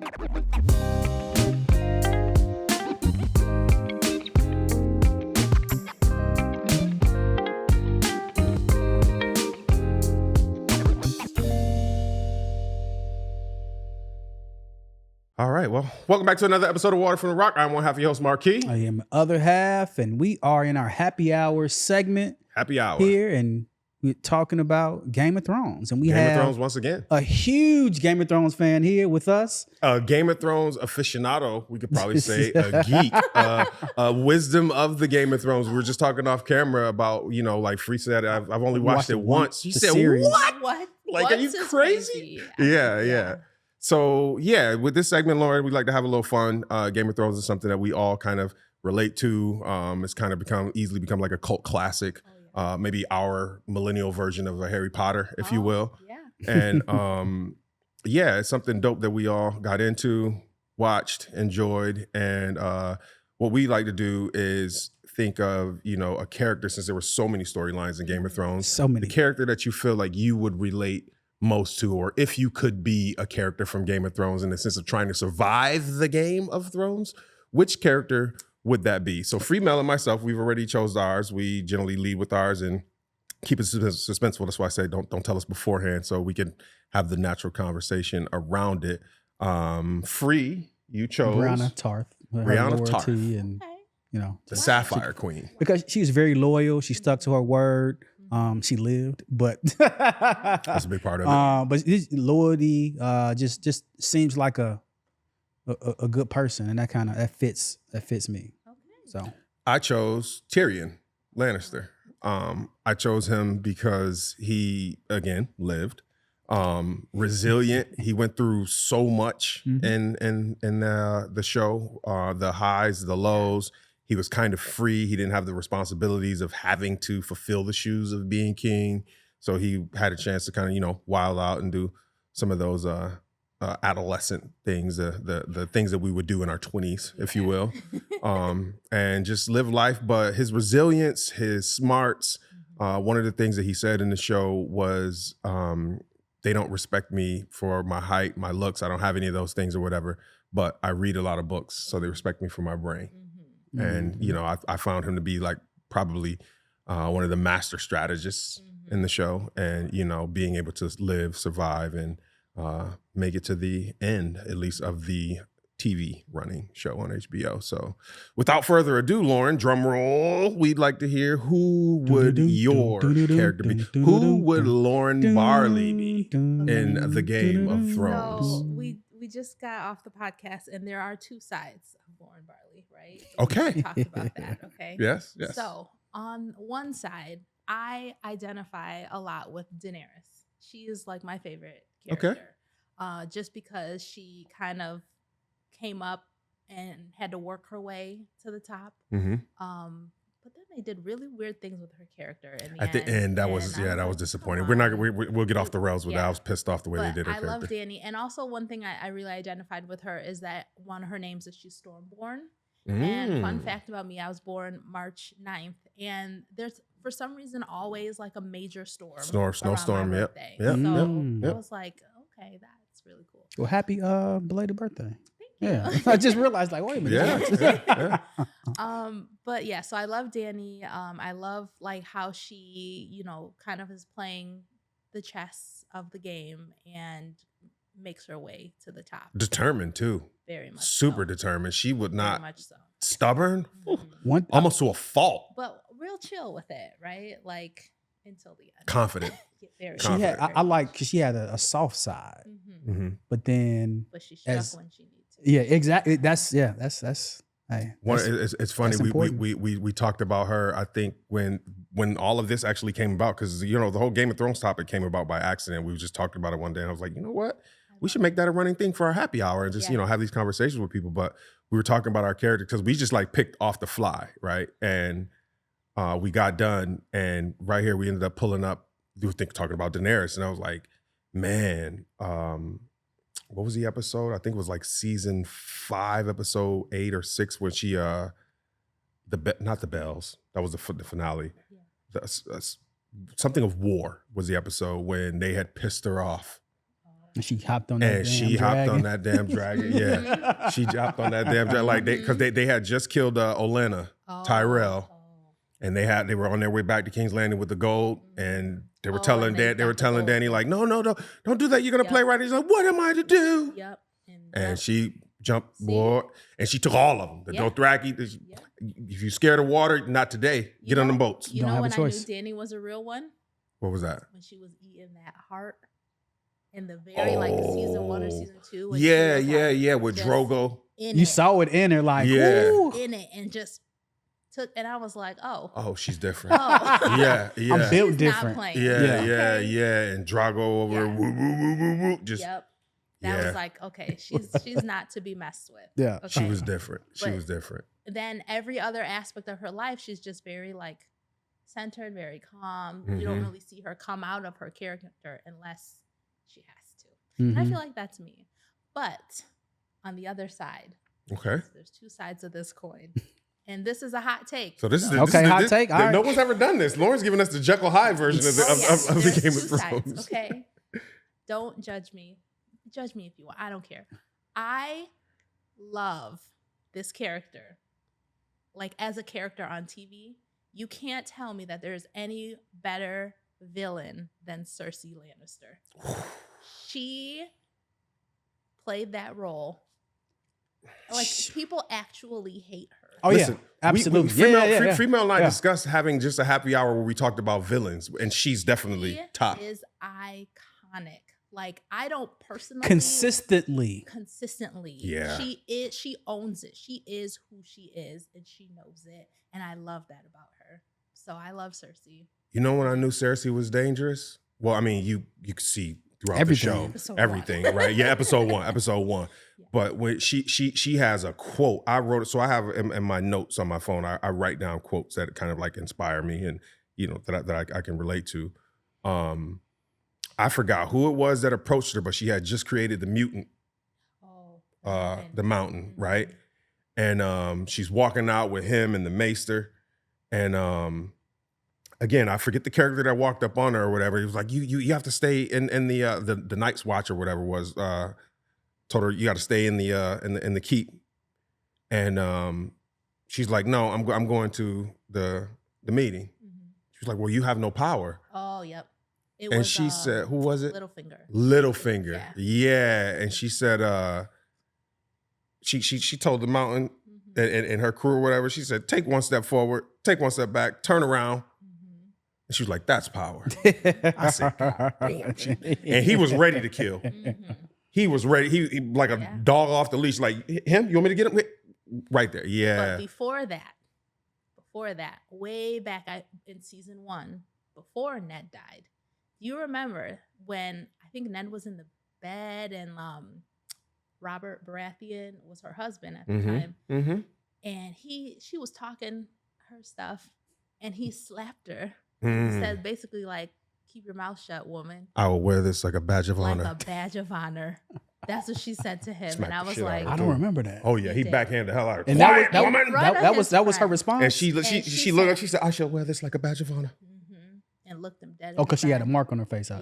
All right, well, welcome back to another episode of Water from the Rock. I'm one half of your host, Marquis. I am the other half, and we are in our happy hour segment. Happy hour. Here, and we're talking about Game of Thrones. And we Game have of Thrones once again. A huge Game of Thrones fan here with us. A Game of Thrones aficionado, we could probably say, a geek, wisdom of the Game of Thrones. We were just talking off camera about, you know, like Free said, I've only watched it once. She said, series. What? What? Like, Once are you is crazy? Yeah. So, yeah, with this segment, Lauren, we like to have a little fun. Game of Thrones is something that we all kind of relate to. It's kind of easily become like a cult classic. Maybe our millennial version of a Harry Potter, if you will. Yeah. And yeah, it's something dope that we all got into, watched, enjoyed. And what we like to do is think of, you know, a character, since there were so many storylines in Game of Thrones. So many. The character that you feel like you would relate most to, or if you could be a character from Game of Thrones in the sense of trying to survive the Game of Thrones, which character would that be? So Free Mel and myself, we've already chose ours. We generally lead with ours and keep it suspenseful. That's why I say don't tell us beforehand, so we can have the natural conversation around it. Free, you chose Brianna Tarth. Brianna Tarth. And, you know, the Sapphire Queen. Because she was very loyal. She stuck to her word. She lived, but That's a big part of it. But this loyalty just seems like a good person, and that fits me. Okay. So I chose Tyrion Lannister. I chose him because he, again, lived. Resilient. He went through so much in the show, the highs, the lows. He was kind of free. He didn't have the responsibilities of having to fulfill the shoes of being king. So he had a chance to kind of, you know, wild out and do some of those adolescent things, the things that we would do in our 20s, if you will, and just live life. But his resilience, his smarts, one of the things that he said in the show was, they don't respect me for my height, my looks. I don't have any of those things or whatever, but I read a lot of books, so they respect me for my brain. And, you know, I found him to be like probably one of the master strategists in the show, and, you know, being able to live, survive, and make it to the end, at least, of the TV running show on HBO. So without further ado, Lauren, drum roll, we'd like to hear, who would your character be? Who would Lauren Barley be in the Game of Thrones? So we just got off the podcast, and there are two sides of Lauren Barley, right? Okay. We talked about that, okay? Yes. So on one side, I identify a lot with Daenerys. She is like my favorite character. Okay. Just because she kind of came up and had to work her way to the top. But then they did really weird things with her character. At the end, that was disappointing. We'll get off the rails with that. I was pissed off the way they did her character. I love Dany. And also one thing I really identified with her is that one of her names is she's Stormborn. And fun fact about me, I was born March 9th. And there's, for some reason, always like a major storm. Snowstorm, yep. So I was like, okay, that's really cool. Well, happy belated birthday. Thank you. I just realized, like, wait a minute. Yeah. But yeah, so I love Dany. I love like how she, you know, kind of is playing the chess of the game and makes her way to the top. Determined too. Very much. Super determined. She would not. Very much so. Stubborn. Almost to a fault. But real chill with it, right? Like until the end. Confident. Very confident. I like, because she had a soft side, but then. But she struck when she needs to. Yeah, exactly. That's. Hey, it's funny. We talked about her. I think when all of this actually came about, because, you know, the whole Game of Thrones topic came about by accident. We just talked about it one day, and I was like, you know what? We should make that a running thing for our happy hour and just, you know, have these conversations with people. But we were talking about our character because we just like picked off the fly, right? And we got done, and right here we ended up pulling up. We were talking about Daenerys, and I was like, man, what was the episode? I think it was like season 5, episode 8 or 6, when she not the bells. That was the finale. Yeah. Something of War was the episode when they had pissed her off. And she hopped on that And damn she hopped dragon. on that damn dragon. Yeah. She hopped on that damn dragon. Like because they had just killed Olenna, Tyrell. And they were on their way back to King's Landing with the gold. And they were telling Danny, like, no, don't do that. You're gonna play right. He's like, what am I to do? Yep. And she jumped board and she took all of them. The Dothraki. If you're scared of water, not today. Get on them boats. You Don't know have a when I choice. knew Danny was a real one? What was that? When she was eating that heart in the very like season 1 or season 2. When Yeah, she was, like, with just Drogo. You saw it in her, like, Yeah. ooh. in it, and just took, and I was like, Oh, she's different. oh, Yeah. I'm built she's different. Not playing. Yeah. And Drogo over Yeah. woo, woo, woo, woo, woo. Just Yep. That was like, okay, she's not to be messed with. Yeah. Okay. she was different. She But was different. then every other aspect of her life, she's just very like centered, very calm. You don't really see her come out of her character unless she has to. And I feel like that's me. But on the other side, Okay. there's two sides of this coin. And this is a hot take. So this is hot take. All right. No one's ever done this. Lauren's giving us the Jekyll Hyde version of the There's Game two of Thrones. sides, okay? Don't judge me. Judge me if you want. I don't care. I love this character. Like, as a character on TV, you can't tell me that there's any better villain than Cersei Lannister. She played that role. Like, people actually hate her. Oh, Listen, yeah. Absolutely. Female and I discussed having just a happy hour where we talked about villains, and she's definitely She top. is iconic. Like, I don't personally Consistently. Yeah. She owns it. She is who she is, and she knows it. And I love that about her. So I love Cersei. You know when I knew Cersei was dangerous? Well, I mean, you could see throughout Everything. the show, Episode everything, one. right? Yeah, episode one. Yeah. But when she has a quote, I wrote it. So I have in my notes on my phone, I write down quotes that kind of like inspire me and that I can relate to. I forgot who it was that approached her, but she had just created the mutant, the mountain, right? And she's walking out with him and the maester, and again, I forget the character that walked up on her or whatever. He was like, "You have to stay in the Night's Watch or whatever it was." Told her you got to stay in the keep, and she's like, "No, I'm going to the meeting." She's like, "Well, you have no power." Oh, yep. And she said, "Who was it?" Littlefinger. Yeah. And she said, she told the mountain and her crew or whatever. She said, "Take one step forward, take one step back, turn around." And she was like, "That's power." I said, "God damn." And he was ready to kill. He was ready. He like a dog off the leash. Like, him? You want me to get him? Right there. Yeah. But before that, way back in season 1, before Ned died, do you remember when I think Ned was in the bed and Robert Baratheon was her husband at the time, and she was talking her stuff, and he slapped her. He said basically like, "Keep your mouth shut, woman. I will wear this like a badge of honor." Like a badge of honor. That's what she said to him. Smack And I the was shit out like, of her. I don't remember that. Oh yeah, he did. backhanded the hell out of her. And Quiet, that woman. was her response. And she looked up. said- She said, "I shall wear this like a badge of honor." and looked him dead. Oh, because she had a mark. mark on her face. Yeah.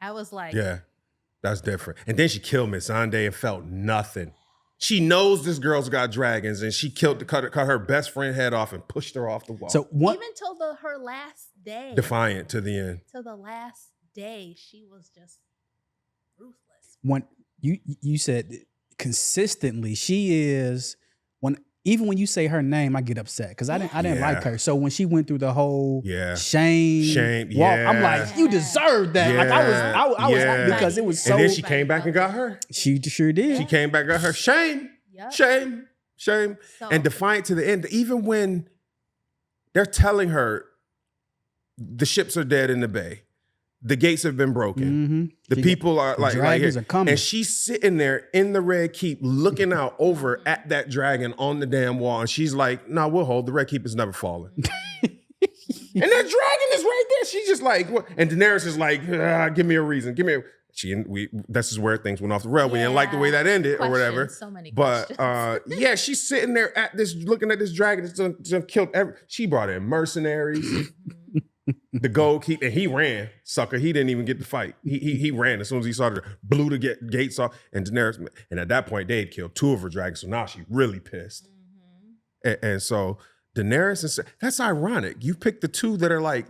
I was like, Yeah, that's different. And then she killed Miss Missandei and felt nothing. She knows this girl's got dragons, and she cut her best friend head off and pushed her off the wall. So what? even till her last day. Defiant to the end. Till the last day, she was just ruthless. When you said consistently, she is even when you say her name, I get upset because I didn't Yeah. like her. So when she went through the whole Yeah. shame, walk, yeah. I'm like, you deserve that. Like I was Yeah. because it was so. And then she came back and got her. She sure did. She came back and got her. Shame. Yep. Shame. So, And defiant to the end. Even when they're telling her the ships are dead in the bay, the gates have been broken. The people are like dragons are coming. and she's sitting there in the Red Keep looking out over at that dragon on the damn wall. And she's like, "No, we'll hold. The Red Keep is never falling." And that dragon is right there. She's just like, what? And Daenerys is like, "Give me a reason. Give me a." This is where things went off the rail. We didn't like the way that ended or whatever. So many But questions. yeah, she's sitting there looking at this dragon. It's done killed she brought in mercenaries. the goalkeeper, and he ran, sucker. He didn't even get the fight. He ran as soon as he saw the blew the gates off, and Daenerys. And at that point, they had killed 2 of her dragons, so now she's really pissed. And so Daenerys, that's ironic. You picked the 2 that are like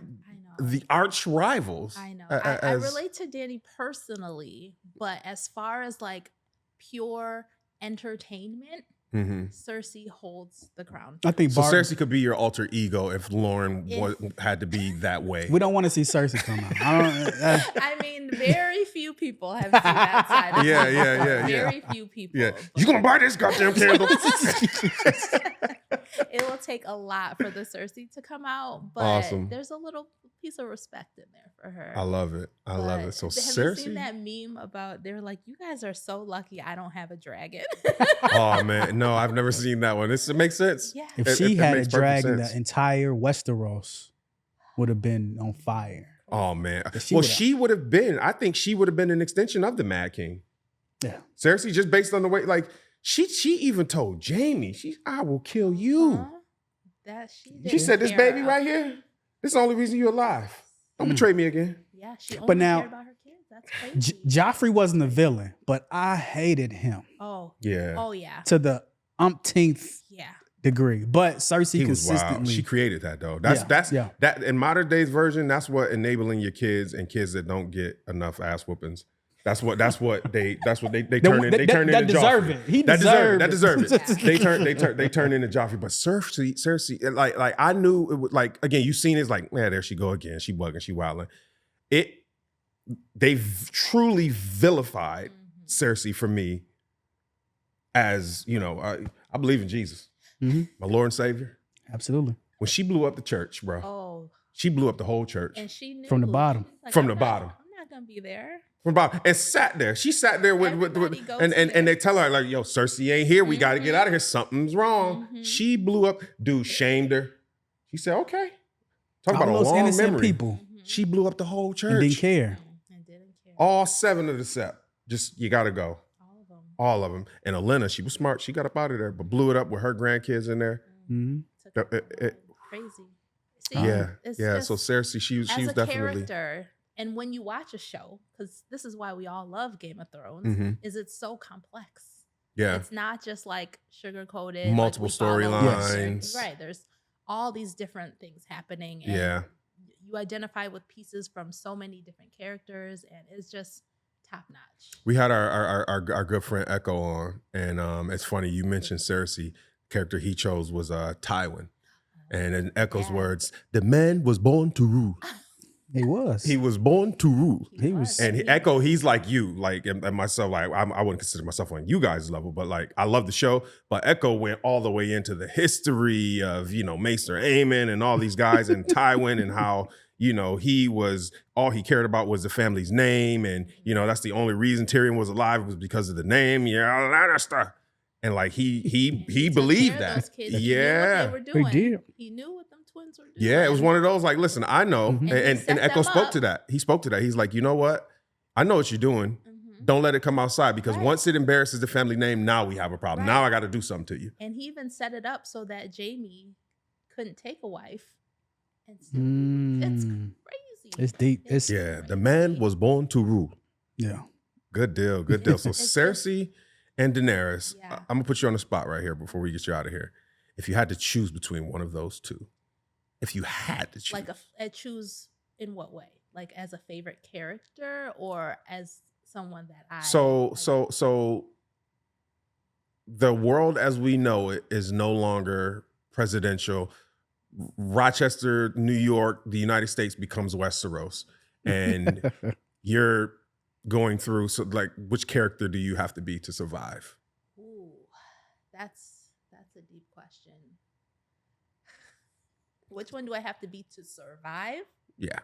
the arch rivals. I know. I relate to Dany personally, but as far as like pure entertainment, Cersei holds the crown. I think so. Cersei could be your alter ego if Lauren had to be that way. We don't want to see Cersei come out. I mean, very few people have seen that side of Yeah. Very few people. Yeah. You gonna buy this goddamn candle? It will take a lot for the Cersei to come out, but awesome. There's a little piece of respect in there for her. I love it. I love it. So have Cersei. you seen that meme about they're like, you guys are so lucky I don't have a dragon? Oh man, no, I've never seen that one. It makes sense. Yeah. If she had a dragon, sense. the entire Westeros would have been on fire. Oh man. She would have been. I think she would have been an extension of the Mad King. Yeah. Cersei, just based on the way, like she even told Jaime, I will kill you. She said, this baby right here, this is the only reason you're alive. Don't betray me again. Yeah, she only cared about her kids. That's crazy. Joffrey wasn't a villain, but I hated him. Oh. Yeah. Oh yeah. To the umpteenth degree. But Cersei consistently. She created that though. That in modern days version, that's what enabling your kids and kids that don't get enough ass whoopings. That's what they turn into Joffrey. That deserve it. They turn into Joffrey. But Cersei, like I knew it was like, again, you seen it's like, man, there she go again. She bugging, she wilding. They've truly vilified Cersei for me as, I believe in Jesus. My Lord and Savior. Absolutely. When she blew up the church, bro. She blew up the whole church. And she knew from the bottom. Like, from the bottom. I'm not gonna be there. From bottom. And sat there. She sat there with and they tell her, like, yo, Cersei ain't here. We got to get out of here. Something's wrong. She blew up. Dude shamed her. She said, okay. Talk about a long memory. People. She blew up the whole church. And didn't care. All 7 of the sept. Just, you got to go. All of them. And Olenna, she was smart. She got up out of there, but blew it up with her grandkids in there. Crazy. See, yeah. So Cersei, she was definitely character. And when you watch a show, because this is why we all love Game of Thrones, is it's so complex. Yeah. It's not just like sugar-coated. Multiple storylines. Right. There's all these different things happening. And you identify with pieces from so many different characters, and it's just top notch. We had our good friend Echo on, and it's funny, you mentioned Cersei. Character he chose was Tywin. And in Echo's words, the man was born to rule. He was. He was born to rule. He was. And Echo, he's like you, like, and myself, like, I wouldn't consider myself on you guys' level, but like, I love the show. But Echo went all the way into the history of, Maester Aemon and all these guys and Tywin and how, he was, all he cared about was the family's name. And, that's the only reason Tyrion was alive was because of the name. Yeah, Lannister. And like, he believed that. He knew what they were doing. He did. He knew what them twins were doing. Yeah, it was one of those, like, listen, I know. And Echo spoke to that. He spoke to that. He's like, you know what? I know what you're doing. Don't let it come outside, because once it embarrasses the family name, now we have a problem. Now I got to do something to you. And he even set it up so that Jaime couldn't take a wife. And still, it's crazy. It's deep. The man was born to rule. Yeah. Good deal. So Cersei and Daenerys, I'm going to put you on the spot right here before we get you out of here. If you had to choose between one of those two, if you had to choose. Like choose in what way? Like as a favorite character or as someone that I... So the world as we know it is no longer presidential. Rochester, New York, the United States becomes Westeros. And you're going through, so like, which character do you have to be to survive? Ooh, that's a deep question. Which one do I have to be to survive? Yeah.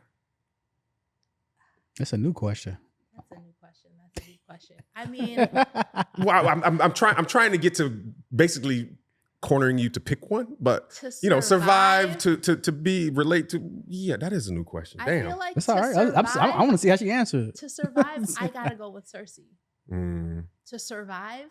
That's a new question. That's a deep question. I mean, well, I'm trying to get to basically cornering you to pick one, but survive to be relate to. Yeah, that is a new question. Damn, I feel like that's all right. I want to see how she answered. To survive, I gotta go with Cersei. To survive,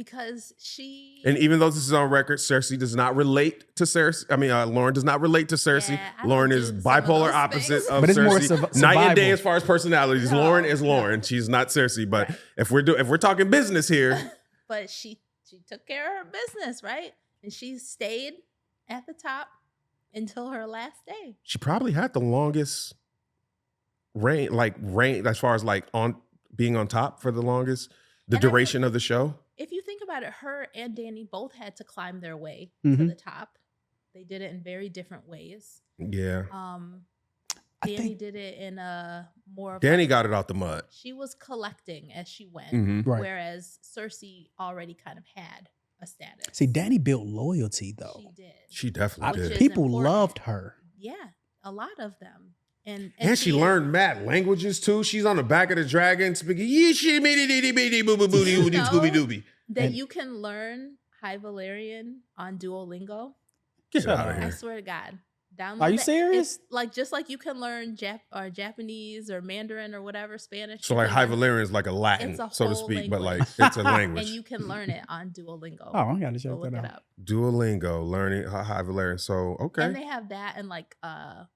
because she. And even though this is on record, Cersei does not relate to Cersei. I mean, Lauren does not relate to Cersei. Yeah, I don't Lauren do is some of bipolar those opposite things. of But it's more Cersei. survival. Night and day as far as personalities. No, Lauren is no. Lauren. She's not Cersei. But Right. if we're talking business here, But she took care of her business, right? And she stayed at the top until her last day. she probably had the longest reign as far as like on being on top for the longest, the And I duration of the show. If you think about it, her and Danny both had to climb their way Mhm. to the top. They did it in very different ways. Yeah. I Danny think- did it in a more of Danny like- got it out the mud. She was collecting as she went, Mhm. Right. whereas Cersei already kind of had a status. See, Danny built loyalty though. She did. She definitely Which did. is People important. loved her. Yeah, a lot of them. And She learned mad languages too. She's on the back of the dragon speaking yeeshi meety dee beety boo boo boo doo doo scooby dooby. that And- you can learn High Valyrian on Duolingo. Get Shut out of up. I here. swear to God. Download Are you that. serious? It's like just like you can learn Japanese or Mandarin or whatever, Spanish. So you like can High learn- Valyrian is like a Latin, It's a so to whole speak, but like language. it's a language. and you can learn it on Duolingo. Oh, I gotta Go check look that it out. up. Duolingo, learning High Valyrian. So And okay. they have that and like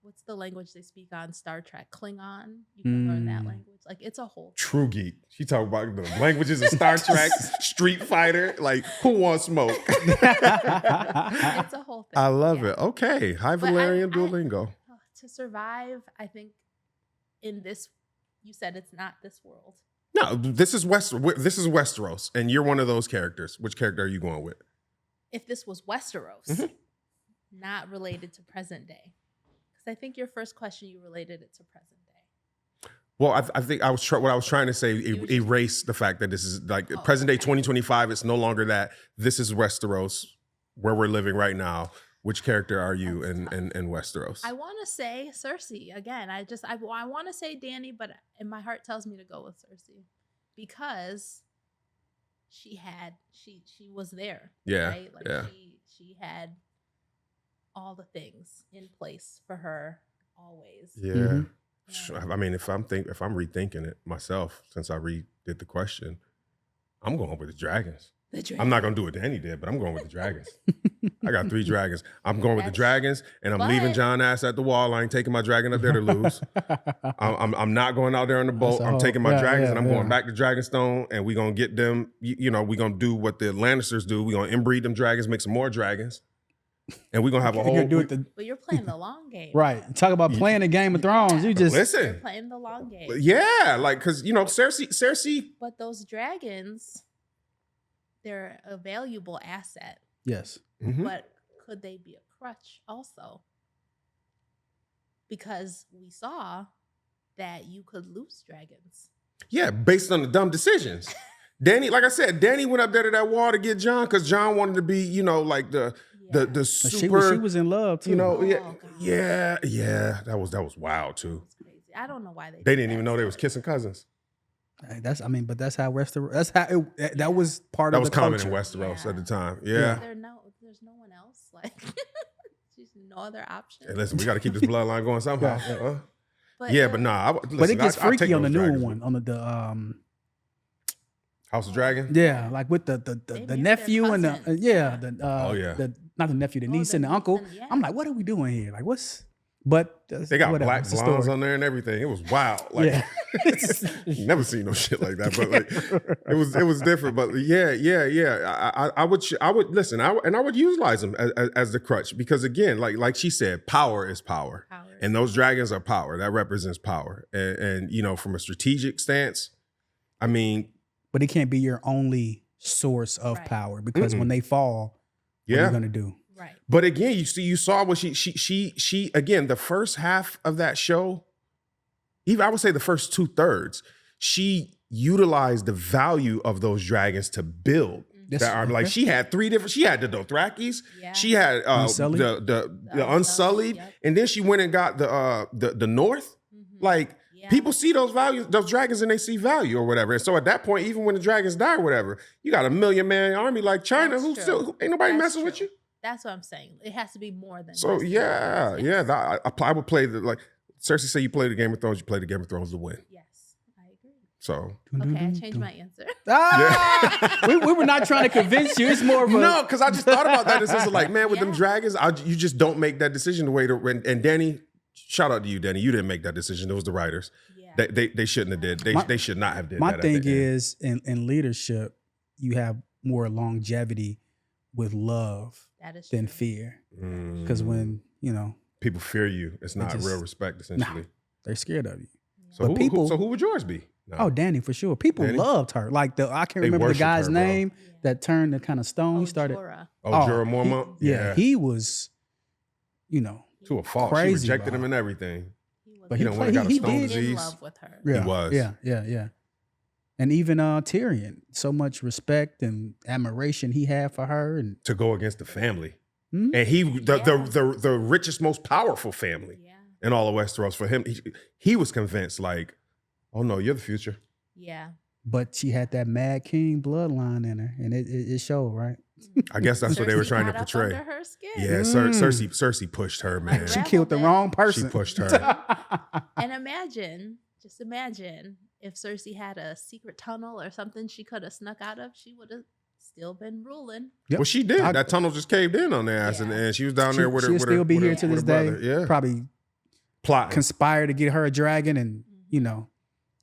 what's the language they speak on Star Trek? Klingon. You can learn that Mm. language. Like it's a whole True geek. She talking about the languages of Star Trek, Street Fighter. Like who wants smoke? it's a whole thing. I love Yeah. it. Okay, High But Valyrian I- Duolingo. To survive, I think in this you said it's not this world. No, this is Westeros, and you're one of those characters. Which character are you going with? If this was Westeros, Mhm. not related to present day. Because I think your first question you related it to present day. Well, I think what I was trying to say, You just- erase the fact that this is like Oh, present day okay. 2025. It's no longer that. This is Westeros, where we're living right now. Which character are you That's in Westeros? I want to say Cersei again. I want to say Danny, but and my heart tells me to go with Cersei because she was there. Yeah, right? Like yeah. she had all the things in place for her always. Yeah. Mhm. Sure. I mean, if I'm rethinking it myself, since I redid the question, I'm going with the dragons. I'm not gonna do what Danny did, but I'm going with the dragons. I got 3 dragons. I'm going with the That's- dragons, and I'm leaving but- John ass at the wall. I ain't taking my dragon up there to lose. I'm not going out there on the boat. That's a I'm whole- taking my yeah, dragons yeah, and I'm yeah. going back to Dragonstone, and we're gonna get them. You know, we're gonna do what the Lannisters do. We're gonna inbreed them dragons, make some more dragons, and we're gonna have a You're whole. gonna do it the But you're playing the long game. right. Talk about playing the Game of Thrones. You just You're Listen, playing the long game. yeah, like because Cersei. But those dragons, they're a valuable asset. yes. Mhm. But could they be a crutch also? Because we saw that you could lose dragons. Yeah, based on the dumb decisions. Danny, like I said, Danny went up there to that wall to get John because John wanted to be, like the Yeah. the She super. was in love too. You know, Oh, yeah, God. yeah. That was wild too. That's crazy. I don't know why they. They did didn't that even know they was story. kissing cousins. Hey, but that's how Westeros. That's how that was part That of was the common culture. in Westeros Yeah. at the time. Yeah. Yeah. There's no one else. Like, there's no other option. Hey, listen, we got to keep this bloodline going somehow. Yeah, yeah. Huh? Yeah, but nah. But it gets freaky on the newer one, on the House of Dragon. yeah, like with They the mute their nephew and the cousins. yeah, Oh, yeah. not the nephew, the Oh, niece the and the uncle. niece and- yeah. I'm like, what are we doing here? Like, what's? But They got whatever, black it's a blondes story. on there and everything. It was wild. Like, Yeah. never seen no shit like that. But like, it was different. But yeah. I would listen. I would utilize them as the crutch because again, like she said, power is power, Power. and those dragons are power. That represents power. And from a strategic stance, I mean, But it can't be your only source of Right. power because Mm-mm. when they fall, what are yeah. you gonna do? Right. But again, you saw what she again, the first half of that show, even I would say the first 2/3, she utilized the value of those dragons to build Yes, that army. Like okay. she had 3 different, she had the Dothrakis, Yeah. she had Unsullied? the Unsullied, Unsullied, yep. and then she went and got the North. Mhm. Like Yeah. people see those values, those dragons, and they see value or whatever. And so at that point, even when the dragons die or whatever, you got a 1,000,000-man army like China That's who true. still ain't nobody That's messing with true. you. That's what I'm saying. It has to be more than. So just yeah, dragons. yeah. Yes. I would play the like Cersei said. You play the Game of Thrones. You play the Game of Thrones to win. Yes, I agree. So Okay, I changed my answer. We were not trying to convince you. It's more of a no, because I just thought about that. It's just like, man, with them Yeah. dragons, you just don't make that decision the way to. And Danny, shout out to you, Danny. You didn't make that decision. It was the writers. Yeah. They shouldn't have did. They should not have did My that. thing is, in leadership, you have more longevity with love That is than true. fear. Because when, people fear you, it's not just- real respect, essentially. they're scared of you. So But people- who would yours be? No. Oh, Danny, for sure. People Danny? loved her. Like I can't They remember the worshiped guy's her, bro. name that turned the kind of stone. Oh, He started. Jorah. Jorah Mormont? He was, to a fault. Crazy She rejected about him and everything. He was But You know, when it got a he stone did. disease. in love with her. Yeah, He was. Yeah. And even Tyrion, so much respect and admiration he had for her, and To go against the family. Mhm. And the richest, most powerful family Yeah. in all of Westeros. For him, he was convinced, like, oh no, you're the future. Yeah. but she had that Mad King bloodline in her, and it showed, right? I guess that's what they were Cersei trying to got up portray. under her skin. Yeah, Cersei pushed her, man. She Rebel killed the bitch. wrong person. She pushed her. And imagine if Cersei had a secret tunnel or something she could have snuck out of, she would have still been ruling. Yep. Well, she did. That tunnel just caved in on their ass, Yeah. and she was down there with her. She'll with still her, be with here her- to with this her day. brother. Yeah, Probably plotting. conspire to get her a dragon, and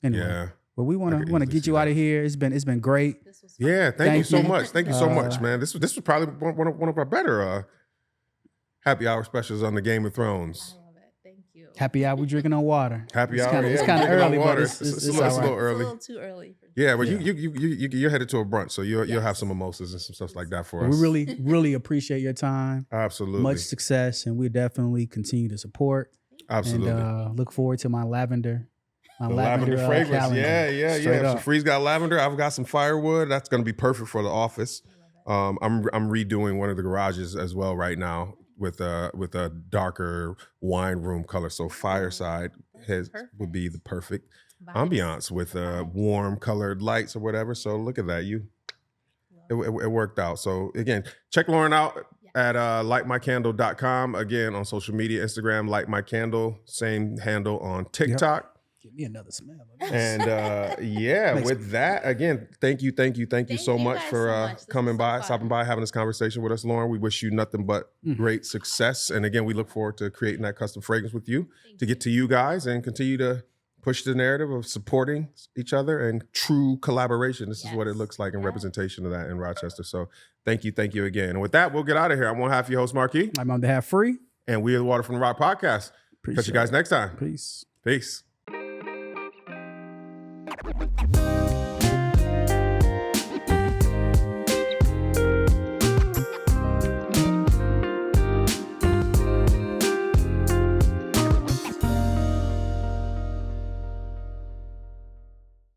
Anyway, Yeah, but we I want could to easily get see you that. out of here. It's been great. This was fun. yeah. Thank you Thank so you. much. Thank you so much, Uh, man. This was probably one of our better happy hour specials on the Game of Thrones. I love it. Thank you. Happy hour. We drinking on water. Happy It's hour. kinda- it's yeah, kinda drinking on early, but water. it's a all little right. It's a early. little too early. Yeah, but Yeah. you're headed to a brunch, so you'll have Yes. some mimosas and some stuff like that for But us. we really appreciate your time. Absolutely, Much success, and we definitely continue to support. absolutely. And look forward to my lavender. The lavender fragrance. calendar. Yeah. Straight So up. Free's got lavender. I've got some firewood. That's going to be perfect for the office. I'm redoing one of the garages as well right now with a darker wine room color. So fireside would be the perfect Vibes. ambiance with warm colored lights or whatever. So look at that. It worked out. So again, check Lauren out at lightmycandle.com. Again, on social media, Instagram, Light My Candle, same handle on TikTok. Give me another smell. And Makes with that, again, thank you Thank so you much guys for so much. This coming was so by, fun. stopping by, having this conversation with us, Lauren. We wish you nothing but great success. And again, we look forward to creating that custom fragrance with you to get to you guys and continue to push the narrative of supporting each other and true collaboration. This is what it Yes. looks like in Yes. representation of that in Rochester. So thank you again. And with that, we'll get out of here. I'm one half your host, Marquis, I'm on to have free. and we are the Water from the Rock podcast. Catch you guys next time. Peace. Peace.